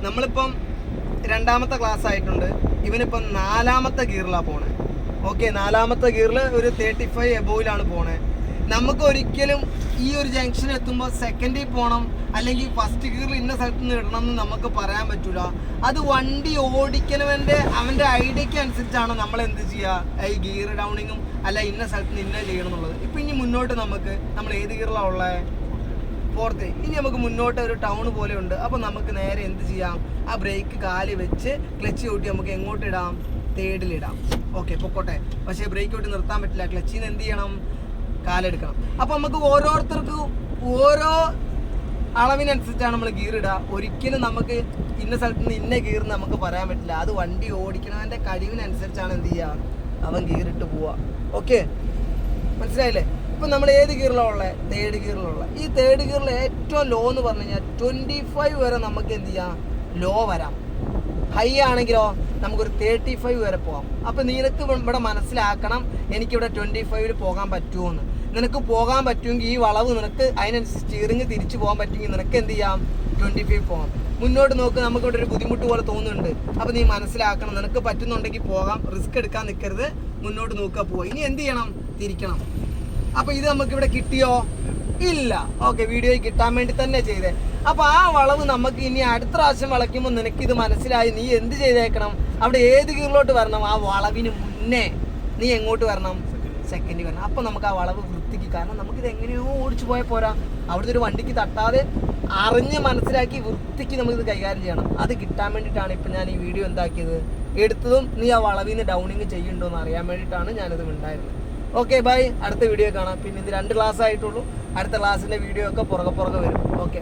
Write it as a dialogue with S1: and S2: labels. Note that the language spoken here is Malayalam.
S1: നമ്മളിപ്പം രണ്ടാമത്തെ ക്ലാസ് ആയിട്ടുണ്ട്. ഇവനിപ്പം 4ാമത്തെ ഗിയറിലാണ് പോണേ. ഓക്കെ, 4ാമത്തെ ഗിയറിൽ ഒരു 35 എബോയിലാണ് പോണേ. നമുക്ക് ഒരിക്കലും ഈ ഒരു ജംഗ്ഷൻ എത്തുമ്പോൾ സെക്കൻഡിൽ പോകണം അല്ലെങ്കിൽ ഫസ്റ്റ് ഗിയറിൽ ഇന്ന സ്ഥലത്ത് നിന്ന് ഇടണം എന്ന് നമുക്ക് പറയാൻ പറ്റൂല. അത് വണ്ടി അവൻ്റെ ഐഡിയക്ക് അനുസരിച്ചാണ് നമ്മൾ എന്ത് ചെയ്യുക, ഈ ഗിയർ ഡൗണിങ്ങും അല്ല ഇന്ന സ്ഥലത്ത് നിന്ന് ഇന്ന ചെയ്യണം എന്നുള്ളത്. ഇപ്പം ഇനി മുന്നോട്ട് നമ്മൾ ഏത് ഗിയറിലാണ് ഉള്ളത്? 4th. ഇനി നമുക്ക് മുന്നോട്ട് ഒരു ടൗൺ പോലെ ഉണ്ട്. അപ്പോൾ നമുക്ക് നേരെ എന്ത് ചെയ്യാം, ആ ബ്രേക്ക് കാല് വെച്ച് ക്ലച്ച് കൂട്ടി നമുക്ക് എങ്ങോട്ട് ഇടാം? 3rd ഇടാം. ഓക്കെ, പൊക്കോട്ടെ. പക്ഷേ ബ്രേക്ക് കൂട്ടി നിർത്താൻ പറ്റില്ല. ക്ലച്ചിൽ നിന്ന് എന്ത് ചെയ്യണം? കാലെടുക്കണം. അപ്പോൾ നമുക്ക് ഓരോരുത്തർക്കും ഓരോ അളവിനനുസരിച്ചാണ് നമ്മൾ ഗിയർ ഇടുക. ഒരിക്കലും നമുക്ക് ഇന്ന സ്ഥലത്ത് നിന്ന് ഇന്ന ഗിയർ നമുക്ക് പറയാൻ പറ്റില്ല. അത് വണ്ടി ഓടിക്കണതിൻ്റെ കഴിവിനനുസരിച്ചാണ് എന്ത് ചെയ്യുക, അവൻ ഗിയർ ഇട്ട് പോവുക. ഓക്കെ, മനസ്സിലായില്ലേ? ഇപ്പം നമ്മൾ ഏത് ഗിയറിലാണ് ഉള്ളത്? 3rd ഗിയറിലുള്ള. ഈ 3rd ഗിയറിൽ ഏറ്റവും ലോ എന്ന് പറഞ്ഞു കഴിഞ്ഞാൽ 25 വരെ നമുക്ക് എന്ത് ചെയ്യാം, ലോ വരാം. ഹൈ ആണെങ്കിലോ നമുക്കൊരു 35 വരെ പോകാം. അപ്പം നിനക്ക് ഇവിടെ മനസ്സിലാക്കണം, എനിക്കിവിടെ 25 പോകാൻ പറ്റുമോ എന്ന്. നിനക്ക് പോകാൻ പറ്റുമെങ്കിൽ ഈ വളവ് നിനക്ക് അതിനനുസരിച്ച് സ്റ്റിയറിങ് തിരിച്ചു പോകാൻ പറ്റുമെങ്കിൽ നിനക്ക് എന്ത് ചെയ്യാം, 25 പോകാം. മുന്നോട്ട് നോക്ക്, നമുക്കിവിടെ ഒരു ബുദ്ധിമുട്ട് പോലെ തോന്നുന്നുണ്ട്. അപ്പോൾ നീ മനസ്സിലാക്കണം, നിനക്ക് പറ്റുന്നുണ്ടെങ്കിൽ പോകാം, റിസ്ക് എടുക്കാൻ നിൽക്കരുത്, മുന്നോട്ട് നോക്കുക, പോവുക. ഇനി എന്ത് ചെയ്യണം? തിരിക്കണം. അപ്പോൾ ഇത് നമുക്കിവിടെ കിട്ടിയോ? ഇല്ല. ഓക്കെ, വീഡിയോയിൽ കിട്ടാൻ വേണ്ടി തന്നെ ചെയ്തേ. അപ്പോൾ ആ വളവ് നമുക്ക് ഇനി അടുത്ത പ്രാവശ്യം വളയ്ക്കുമ്പോൾ നിനക്കിത് മനസ്സിലായി. നീ എന്ത് ചെയ്തേക്കണം, അവിടെ ഏത് ഗിയറിലോട്ട് വരണം? ആ വളവിന് മുന്നേ നീ എങ്ങോട്ട് വരണം? സെക്കൻഡ് വരണം. അപ്പോൾ നമുക്ക് ആ വളവ് വൃത്തിക്ക്, കാരണം നമുക്കിത് എങ്ങനെയോ ഓടിച്ചു പോയാൽ പോരാ. അവിടുത്തെ ഒരു വണ്ടിക്ക് തട്ടാതെ അറിഞ്ഞ് മനസ്സിലാക്കി വൃത്തിക്ക് നമുക്കിത് കൈകാര്യം ചെയ്യണം. അത് കിട്ടാൻ വേണ്ടിയിട്ടാണ് ഇപ്പം ഞാൻ ഈ വീഡിയോ എന്താക്കിയത്, എടുത്തതും നീ ആ വളവിൽ നിന്ന് ഡൗണിങ് ചെയ്യുന്നുണ്ടോ എന്ന് അറിയാൻ വേണ്ടിയിട്ടാണ് ഞാനിത് ഉണ്ടായിരുന്നത്. Okay, by. അടുത്ത വീഡിയോ കാണാം. പിന്നെ ഇത് 2 ക്ലാസ് ആയിട്ടുള്ളൂ. അടുത്ത ക്ലാസ്സിൻ്റെ വീഡിയോ ഒക്കെ പുറകെ വരും. ഓക്കെ.